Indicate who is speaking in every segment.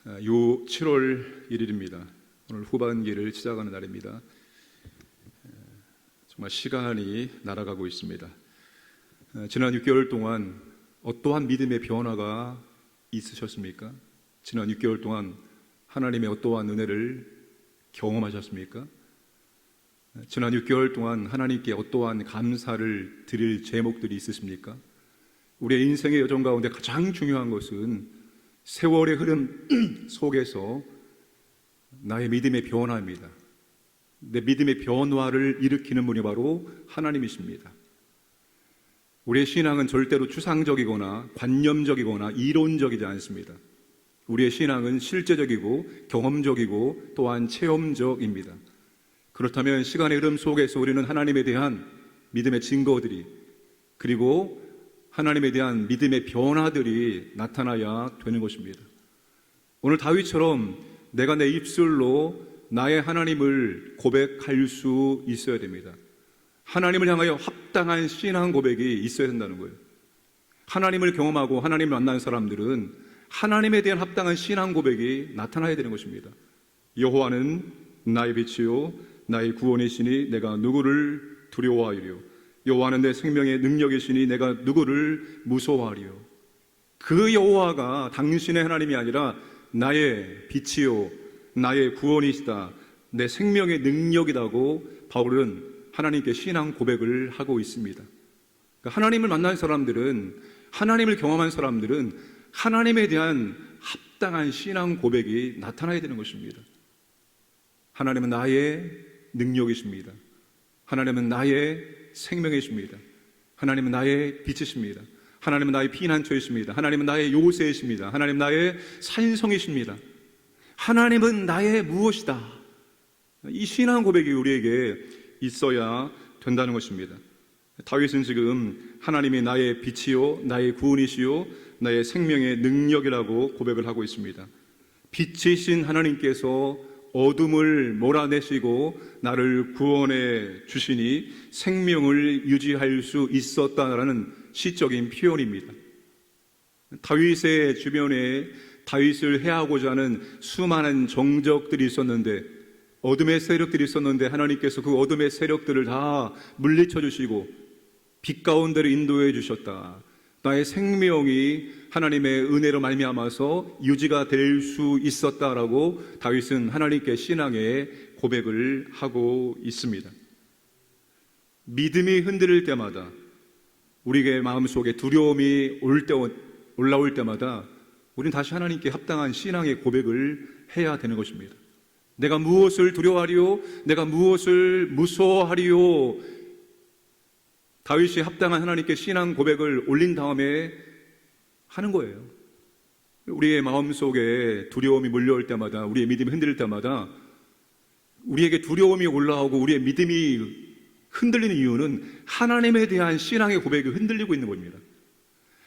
Speaker 1: 요 7월 1일입니다. 오늘 후반기를 시작하는 날입니다. 정말 시간이 날아가고 있습니다. 지난 6개월 동안 어떠한 믿음의 변화가 있으셨습니까? 지난 6개월 동안 하나님의 어떠한 은혜를 경험하셨습니까? 지난 6개월 동안 하나님께 어떠한 감사를 드릴 제목들이 있으십니까? 우리의 인생의 여정 가운데 가장 중요한 것은 세월의 흐름 속에서 나의 믿음의 변화입니다. 내 믿음의 변화를 일으키는 분이 바로 하나님이십니다. 우리의 신앙은 절대로 추상적이거나 관념적이거나 이론적이지 않습니다. 우리의 신앙은 실제적이고 경험적이고 또한 체험적입니다. 그렇다면 시간의 흐름 속에서 우리는 하나님에 대한 믿음의 증거들이, 그리고 하나님에 대한 믿음의 변화들이 나타나야 되는 것입니다. 오늘 다윗처럼 내가 내 입술로 나의 하나님을 고백할 수 있어야 됩니다. 하나님을 향하여 합당한 신앙 고백이 있어야 된다는 거예요. 하나님을 경험하고 하나님을 만난 사람들은 하나님에 대한 합당한 신앙 고백이 나타나야 되는 것입니다. 여호와는 나의 빛이요 나의 구원이시니 내가 누구를 두려워하리요. 여호와는 내 생명의 능력이시니 내가 누구를 무서워하리요. 그 여호와가 당신의 하나님이 아니라 나의 빛이요 나의 구원이시다, 내 생명의 능력이라고 바울은 하나님께 신앙 고백을 하고 있습니다. 그러니까 하나님을 만난 사람들은, 하나님을 경험한 사람들은 하나님에 대한 합당한 신앙 고백이 나타나야 되는 것입니다. 하나님은 나의 능력이십니다. 하나님은 나의 생명이십니다. 하나님은 나의 빛이십니다. 하나님은 나의 피난처이십니다. 하나님은 나의 요새이십니다. 하나님은 나의 산성이십니다. 하나님은 나의 무엇이다. 이 신앙 고백이 우리에게 있어야 된다는 것입니다. 다윗은 지금 하나님이 나의 빛이요 나의 구원이시요 나의 생명의 능력이라고 고백을 하고 있습니다. 빛이신 하나님께서 어둠을 몰아내시고 나를 구원해 주시니 생명을 유지할 수 있었다라는 시적인 표현입니다. 다윗의 주변에 다윗을 해하고자 하는 수많은 정적들이 있었는데, 어둠의 세력들이 있었는데 하나님께서 그 어둠의 세력들을 다 물리쳐 주시고 빛 가운데로 인도해 주셨다. 나의 생명이 하나님의 은혜로 말미암아서 유지가 될 수 있었다라고 다윗은 하나님께 신앙의 고백을 하고 있습니다. 믿음이 흔들릴 때마다, 우리의 마음속에 두려움이 올라올 때마다 우리는 다시 하나님께 합당한 신앙의 고백을 해야 되는 것입니다. 내가 무엇을 두려워하리요? 내가 무엇을 무서워하리요? 다윗이 합당한 하나님께 신앙 고백을 올린 다음에 하는 거예요. 우리의 마음속에 두려움이 몰려올 때마다, 우리의 믿음이 흔들릴 때마다 우리에게 두려움이 올라오고 우리의 믿음이 흔들리는 이유는 하나님에 대한 신앙의 고백이 흔들리고 있는 겁니다.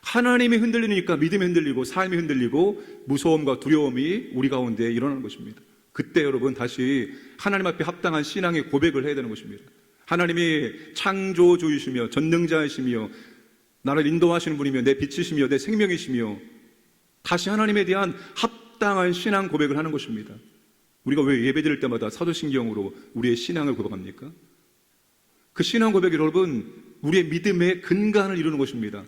Speaker 1: 하나님이 흔들리니까 믿음이 흔들리고 삶이 흔들리고 무서움과 두려움이 우리 가운데 일어나는 것입니다. 그때 여러분 다시 하나님 앞에 합당한 신앙의 고백을 해야 되는 것입니다. 하나님이 창조주이시며 전능자이시며 나를 인도하시는 분이며 내 빛이시며 내 생명이시며, 다시 하나님에 대한 합당한 신앙 고백을 하는 것입니다. 우리가 왜 예배드릴 때마다 사도신경으로 우리의 신앙을 고백합니까? 그 신앙 고백이 여러분 우리의 믿음의 근간을 이루는 것입니다.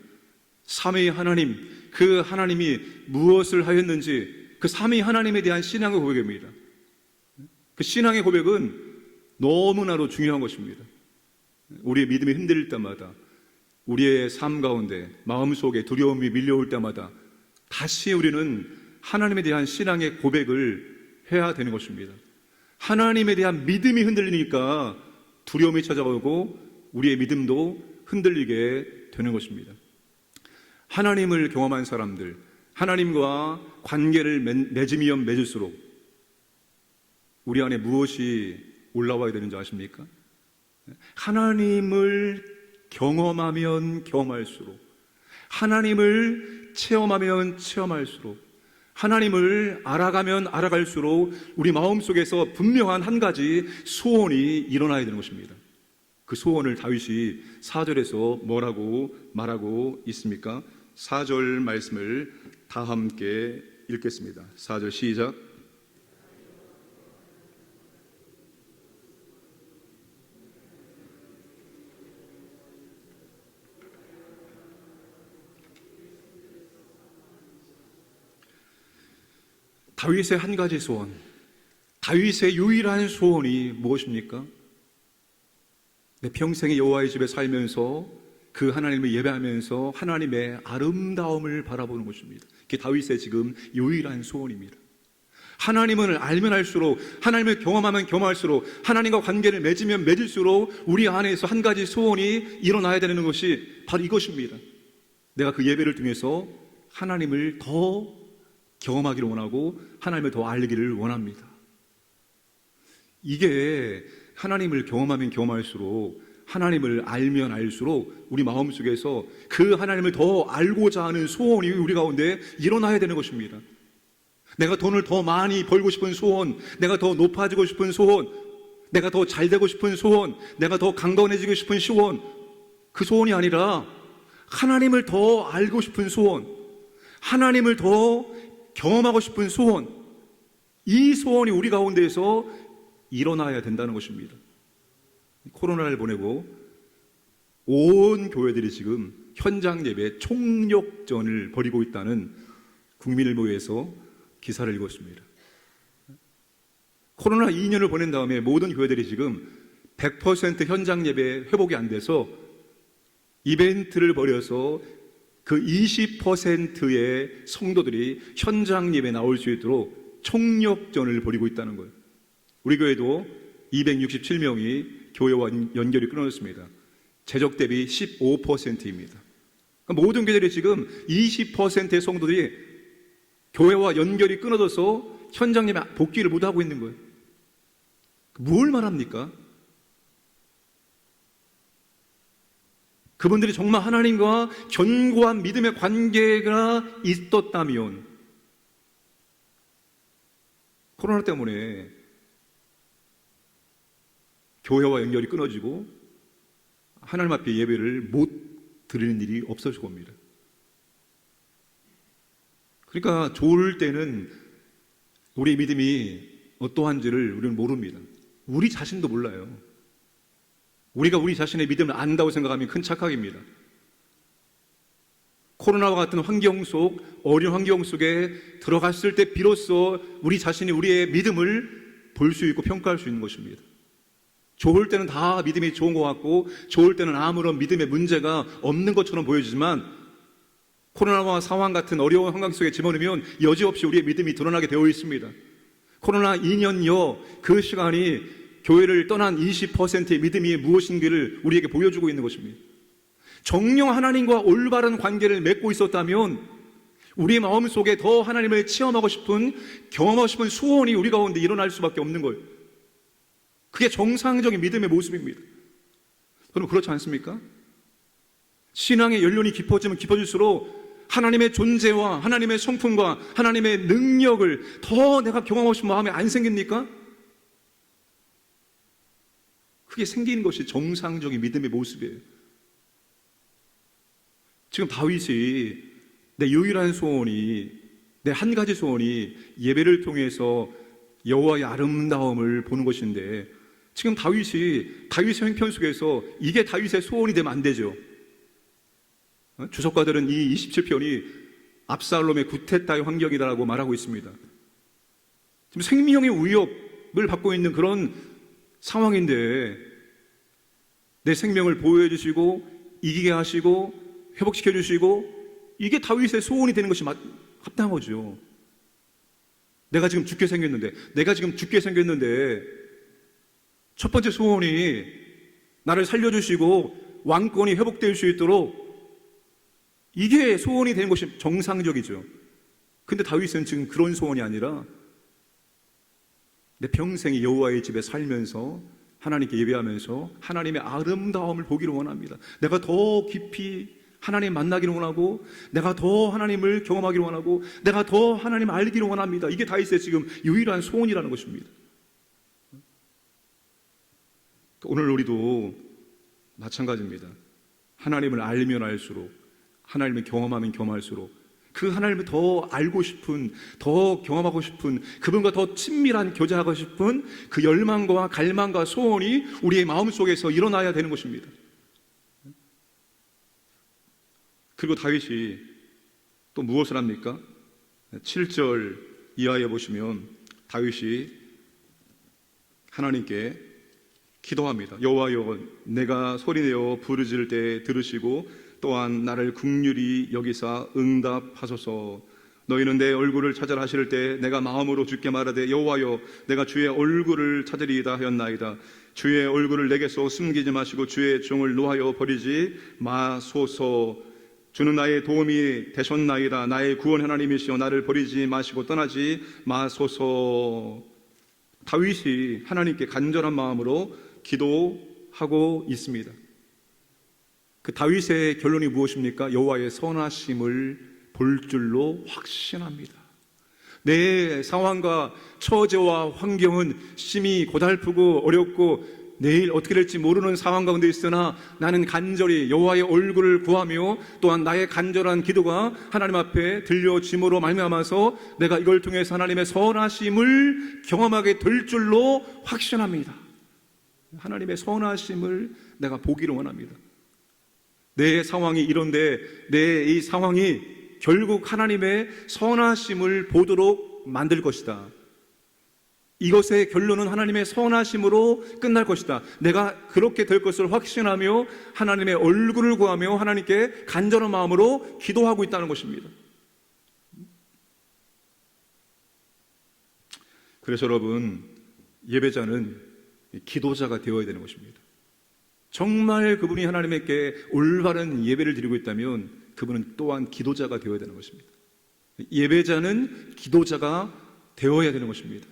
Speaker 1: 삼위 하나님, 그 하나님이 무엇을 하였는지 그 삼위 하나님에 대한 신앙의 고백입니다. 그 신앙의 고백은 너무나도 중요한 것입니다. 우리의 믿음이 흔들릴 때마다, 우리의 삶 가운데 마음속에 두려움이 밀려올 때마다 다시 우리는 하나님에 대한 신앙의 고백을 해야 되는 것입니다. 하나님에 대한 믿음이 흔들리니까 두려움이 찾아오고 우리의 믿음도 흔들리게 되는 것입니다. 하나님을 경험한 사람들, 하나님과 관계를 맺으면 맺을수록 우리 안에 무엇이 올라와야 되는지 아십니까? 하나님을 경험하면 경험할수록, 하나님을 체험하면 체험할수록, 하나님을 알아가면 알아갈수록 우리 마음속에서 분명한 한 가지 소원이 일어나야 되는 것입니다. 그 소원을 다윗이 4절에서 뭐라고 말하고 있습니까? 4절 말씀을 다 함께 읽겠습니다. 4절 시작. 다윗의 한 가지 소원, 다윗의 유일한 소원이 무엇입니까? 내 평생에 여호와의 집에 살면서 그 하나님을 예배하면서 하나님의 아름다움을 바라보는 것입니다. 그게 다윗의 지금 유일한 소원입니다. 하나님을 알면 알수록, 하나님을 경험하면 경험할수록, 하나님과 관계를 맺으면 맺을수록 우리 안에서 한 가지 소원이 일어나야 되는 것이 바로 이것입니다. 내가 그 예배를 통해서 하나님을 더 경험하기를 원하고 하나님을 더 알기를 원합니다. 이게 하나님을 경험하면 경험할수록, 하나님을 알면 알수록 우리 마음속에서 그 하나님을 더 알고자 하는 소원이 우리 가운데 일어나야 되는 것입니다. 내가 돈을 더 많이 벌고 싶은 소원, 내가 더 높아지고 싶은 소원, 내가 더 잘되고 싶은 소원, 내가 더 강건해지고 싶은 소원, 그 소원이 아니라 하나님을 더 알고 싶은 소원, 하나님을 더 경험하고 싶은 소원, 이 소원이 우리 가운데에서 일어나야 된다는 것입니다. 코로나를 보내고 온 교회들이 지금 현장 예배 총력전을 벌이고 있다는 국민일보에서 기사를 읽었습니다. 코로나 2년을 보낸 다음에 모든 교회들이 지금 100% 현장 예배 회복이 안 돼서 이벤트를 벌여서 그 20%의 성도들이 현장 예배에 나올 수 있도록 총력전을 벌이고 있다는 거예요. 우리 교회도 267명이 교회와 연결이 끊어졌습니다. 재적 대비 15%입니다. 그러니까 모든 교회들이 지금 20%의 성도들이 교회와 연결이 끊어져서 현장 예배 복귀를 못하고 있는 거예요. 뭘 말합니까? 그분들이 정말 하나님과 견고한 믿음의 관계가 있었다면, 코로나 때문에 교회와 연결이 끊어지고 하나님 앞에 예배를 못 드리는 일이 없어질 겁니다. 그러니까 좋을 때는 우리의 믿음이 어떠한지를 우리는 모릅니다. 우리 자신도 몰라요. 우리가 우리 자신의 믿음을 안다고 생각하면 큰 착각입니다. 코로나와 같은 환경 속, 어려운 환경 속에 들어갔을 때 비로소 우리 자신이 우리의 믿음을 볼 수 있고 평가할 수 있는 것입니다. 좋을 때는 다 믿음이 좋은 것 같고, 좋을 때는 아무런 믿음의 문제가 없는 것처럼 보여지지만, 코로나와 상황 같은 어려운 환경 속에 집어넣으면 여지없이 우리의 믿음이 드러나게 되어 있습니다. 코로나 2년여 그 시간이 교회를 떠난 20%의 믿음이 무엇인지를 우리에게 보여주고 있는 것입니다. 정녕 하나님과 올바른 관계를 맺고 있었다면 우리의 마음속에 더 하나님을 체험하고 싶은, 경험하고 싶은 소원이 우리 가운데 일어날 수밖에 없는 거예요. 그게 정상적인 믿음의 모습입니다. 여러분, 그렇지 않습니까? 신앙의 연륜이 깊어지면 깊어질수록 하나님의 존재와 하나님의 성품과 하나님의 능력을 더 내가 경험하고 싶은 마음이 안 생깁니까? 그게 생기는 것이 정상적인 믿음의 모습이에요. 지금 다윗이 내 유일한 소원이, 내 한 가지 소원이 예배를 통해서 여호와의 아름다움을 보는 것인데, 지금 다윗의 형편 속에서 이게 다윗의 소원이 되면 안 되죠. 주석가들은 이 27편이 압살롬의 구테타의 환경이다라고 말하고 있습니다. 지금 생명의 위협을 받고 있는 그런 상황인데 내 생명을 보호해 주시고 이기게 하시고 회복시켜 주시고, 이게 다윗의 소원이 되는 것이 합당한 거죠. 내가 지금 죽게 생겼는데 첫 번째 소원이 나를 살려주시고 왕권이 회복될 수 있도록, 이게 소원이 되는 것이 정상적이죠. 근데 다윗은 지금 그런 소원이 아니라 내 평생에 여호와의 집에 살면서 하나님께 예배하면서 하나님의 아름다움을 보기를 원합니다. 내가 더 깊이 하나님 만나기를 원하고, 내가 더 하나님을 경험하기를 원하고, 내가 더 하나님 알기를 원합니다. 이게 다윗의 지금 유일한 소원이라는 것입니다. 오늘 우리도 마찬가지입니다. 하나님을 알면 알수록, 하나님을 경험하면 경험할수록 그 하나님을 더 알고 싶은, 더 경험하고 싶은, 그분과 더 친밀한 교제하고 싶은 그 열망과 갈망과 소원이 우리의 마음속에서 일어나야 되는 것입니다. 그리고 다윗이 또 무엇을 합니까? 7절 이하에 보시면 다윗이 하나님께 기도합니다. 여호와여, 내가 소리내어 부르짖을 때 들으시고 또한 나를 긍휼히 여기사 응답하소서. 너희는 내 얼굴을 찾으라 하실 때 내가 마음으로 주께 말하되 여호와여, 내가 주의 얼굴을 찾으리이다 하였나이다. 주의 얼굴을 내게서 숨기지 마시고 주의 종을 노하여 버리지 마소서. 주는 나의 도움이 되셨나이다. 나의 구원 하나님이시여, 나를 버리지 마시고 떠나지 마소서. 다윗이 하나님께 간절한 마음으로 기도하고 있습니다. 그 다윗의 결론이 무엇입니까? 여호와의 선하심을 볼 줄로 확신합니다. 내 상황과 처제와 환경은 심히 고달프고 어렵고 내일 어떻게 될지 모르는 상황 가운데 있으나 나는 간절히 여호와의 얼굴을 구하며 또한 나의 간절한 기도가 하나님 앞에 들려짐으로 말미암아서 내가 이걸 통해서 하나님의 선하심을 경험하게 될 줄로 확신합니다. 하나님의 선하심을 내가 보기를 원합니다. 내 상황이 이런데 내 이 상황이 결국 하나님의 선하심을 보도록 만들 것이다. 이것의 결론은 하나님의 선하심으로 끝날 것이다. 내가 그렇게 될 것을 확신하며 하나님의 얼굴을 구하며 하나님께 간절한 마음으로 기도하고 있다는 것입니다. 그래서 여러분, 예배자는 기도자가 되어야 되는 것입니다. 정말 그분이 하나님께 올바른 예배를 드리고 있다면 그분은 또한 기도자가 되어야 되는 것입니다. 예배자는 기도자가 되어야 되는 것입니다.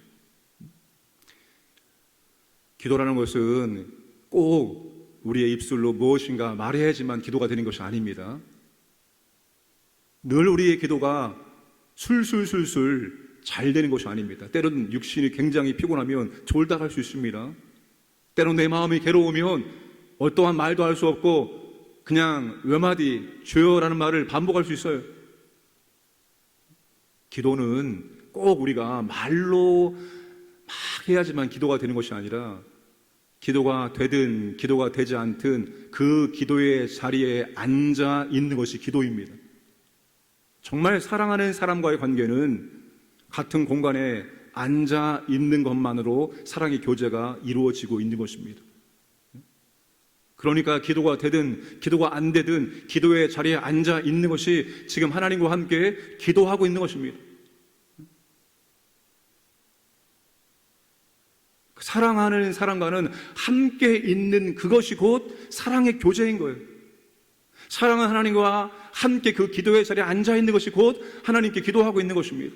Speaker 1: 기도라는 것은 꼭 우리의 입술로 무엇인가 말해야지만 기도가 되는 것이 아닙니다. 늘 우리의 기도가 술술술술 잘 되는 것이 아닙니다. 때로는 육신이 굉장히 피곤하면 졸다 갈 수 있습니다. 때로는 내 마음이 괴로우면 어떠한 말도 할 수 없고 그냥 몇 마디 주여라는 말을 반복할 수 있어요. 기도는 꼭 우리가 말로 막 해야지만 기도가 되는 것이 아니라 기도가 되든 기도가 되지 않든 그 기도의 자리에 앉아 있는 것이 기도입니다. 정말 사랑하는 사람과의 관계는 같은 공간에 앉아 있는 것만으로 사랑의 교제가 이루어지고 있는 것입니다. 그러니까 기도가 되든 기도가 안 되든 기도의 자리에 앉아 있는 것이 지금 하나님과 함께 기도하고 있는 것입니다. 사랑하는 사람과는 함께 있는 그것이 곧 사랑의 교제인 거예요. 사랑하는 하나님과 함께 그 기도의 자리에 앉아 있는 것이 곧 하나님께 기도하고 있는 것입니다.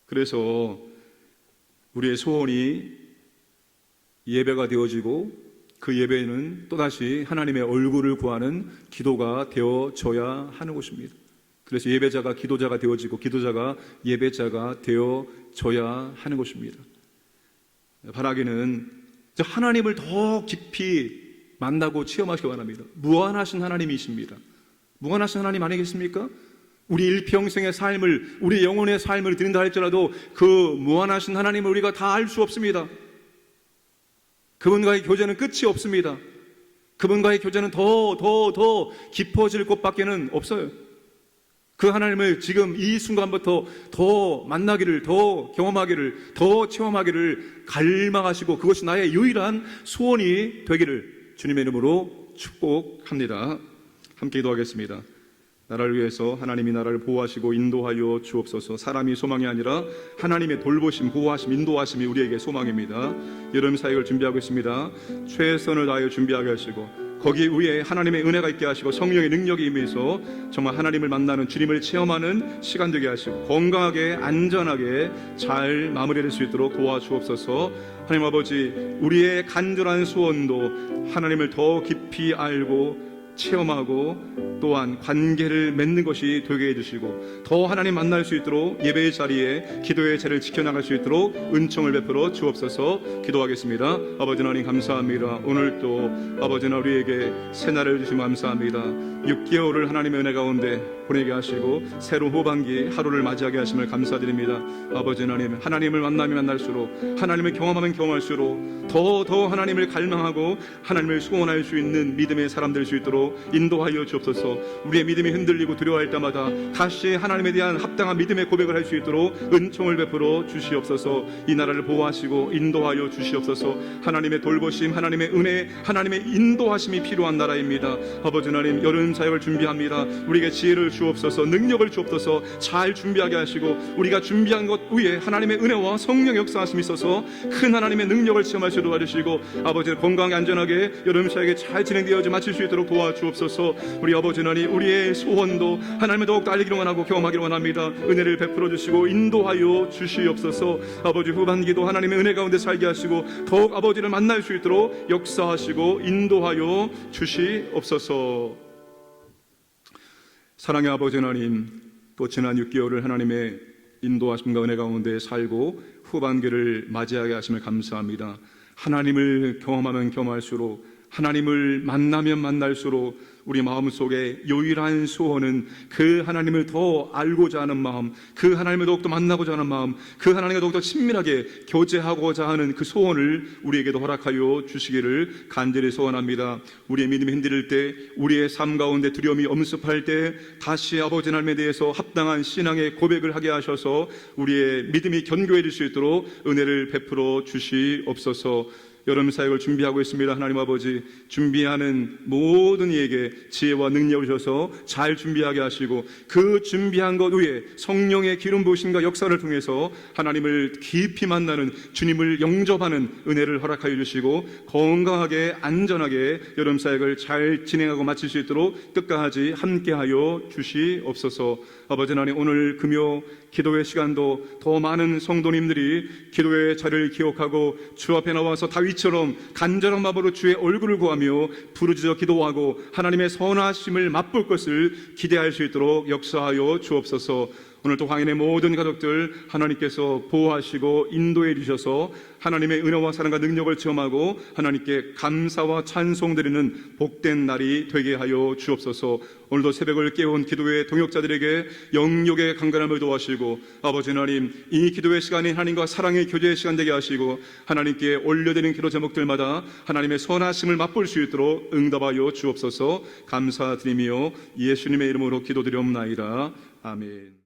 Speaker 1: 그래서 우리의 소원이 예배가 되어지고 그 예배는 또다시 하나님의 얼굴을 구하는 기도가 되어져야 하는 것입니다. 그래서 예배자가 기도자가 되어지고 기도자가 예배자가 되어져야 하는 것입니다. 바라기는 하나님을 더 깊이 만나고 체험하시기 바랍니다. 무한하신 하나님이십니다. 무한하신 하나님 아니겠습니까? 우리 일평생의 삶을, 우리 영혼의 삶을 드린다 할지라도 그 무한하신 하나님을 우리가 다 알 수 없습니다. 그분과의 교제는 끝이 없습니다. 그분과의 교제는 더 깊어질 것밖에는 없어요. 그 하나님을 지금 이 순간부터 더 만나기를, 더 경험하기를, 더 체험하기를 갈망하시고 그것이 나의 유일한 소원이 되기를 주님의 이름으로 축복합니다. 함께 기도하겠습니다. 나라를 위해서 하나님이 나라를 보호하시고 인도하여 주옵소서. 사람이 소망이 아니라 하나님의 돌보심, 보호하심, 인도하심이 우리에게 소망입니다. 여름 사역을 준비하고 있습니다. 최선을 다하여 준비하게 하시고 거기 위에 하나님의 은혜가 있게 하시고 성령의 능력이 임해서 정말 하나님을 만나는 주님을 체험하는 시간 되게 하시고 건강하게 안전하게 잘 마무리될 수 있도록 도와주옵소서. 하나님 아버지, 우리의 간절한 소원도 하나님을 더 깊이 알고 체험하고 또한 관계를 맺는 것이 되게 해주시고 더 하나님 만날 수 있도록 예배의 자리에 기도의 자리를 지켜나갈 수 있도록 은총을 베풀어 주옵소서. 기도하겠습니다. 아버지 하나님 감사합니다. 오늘 또 아버지 하나님 우리에게 새날을 주시면 감사합니다. 6개월을 하나님의 은혜 가운데 보내게 하시고 새로운 후반기 하루를 맞이하게 하심을 감사드립니다. 아버지 하나님, 하나님을 만나면 만날수록, 하나님을 경험하면 경험할수록 더 하나님을 갈망하고 하나님을 소원할 수 있는 믿음의 사람 될 수 있도록 인도하여 주옵소서. 우리의 믿음이 흔들리고 두려워할 때마다 다시 하나님에 대한 합당한 믿음의 고백을 할 수 있도록 은총을 베풀어 주시옵소서. 이 나라를 보호하시고 인도하여 주시옵소서. 하나님의 돌보심, 하나님의 은혜, 하나님의 인도하심이 필요한 나라입니다. 아버지 하나님, 여름 사역을 준비합니다. 우리에게 지혜를 주옵소서, 능력을 주옵소서. 잘 준비하게 하시고 우리가 준비한 것 위에 하나님의 은혜와 성령 역사하심이 있어서 큰 하나님의 능력을 체험할 수 있도록 도와주시고 아버지 건강하게 안전하게 여름 사역에 잘 진행되어져 마칠 수 있도록 도와주옵소서. 우리 아버지 하나님, 우리의 소원도 하나님을 더욱더 알기로 원하고 경험하기로 원합니다. 은혜를 베풀어 주시고 인도하여 주시옵소서. 아버지 후반기도 하나님의 은혜 가운데 살게 하시고 더욱 아버지를 만날 수 있도록 역사하시고 인도하여 주시옵소서. 사랑의 아버지 하나님, 또 지난 6개월을 하나님의 인도하심과 은혜 가운데 살고 후반기를 맞이하게 하심을 감사합니다. 하나님을 경험하면 경험할수록, 하나님을 만나면 만날수록 우리 마음속에 유일한 소원은 그 하나님을 더 알고자 하는 마음, 그 하나님을 더욱더 만나고자 하는 마음, 그 하나님과 더욱더 친밀하게 교제하고자 하는 그 소원을 우리에게도 허락하여 주시기를 간절히 소원합니다. 우리의 믿음이 흔들릴 때, 우리의 삶 가운데 두려움이 엄습할 때 다시 아버지 하나님에 대해서 합당한 신앙의 고백을 하게 하셔서 우리의 믿음이 견고해질 수 있도록 은혜를 베풀어 주시옵소서. 여름 사역을 준비하고 있습니다. 하나님 아버지, 준비하는 모든 이에게 지혜와 능력을 주셔서 잘 준비하게 하시고 그 준비한 것 위에 성령의 기름 부으심과 역사를 통해서 하나님을 깊이 만나는, 주님을 영접하는 은혜를 허락하여 주시고 건강하게 안전하게 여름 사역을 잘 진행하고 마칠 수 있도록 끝까지 함께하여 주시옵소서. 아버지 하나님, 오늘 금요 기도의 시간도 더 많은 성도님들이 기도의 자리를 기억하고 주 앞에 나와서 다윗처럼 간절한 마음으로 주의 얼굴을 구하며 부르짖어 기도하고 하나님의 선하심을 맛볼 것을 기대할 수 있도록 역사하여 주옵소서. 오늘도 황인의 모든 가족들 하나님께서 보호하시고 인도해 주셔서 하나님의 은혜와 사랑과 능력을 체험하고 하나님께 감사와 찬송드리는 복된 날이 되게 하여 주옵소서. 오늘도 새벽을 깨운 기도의 동역자들에게 영육의 강건함을 도와주시고 아버지 하나님, 이 기도의 시간이 하나님과 사랑의 교제의 시간 되게 하시고 하나님께 올려드리는 기도 제목들마다 하나님의 선하심을 맛볼 수 있도록 응답하여 주옵소서. 감사드리며 예수님의 이름으로 기도드리옵나이다. 아멘.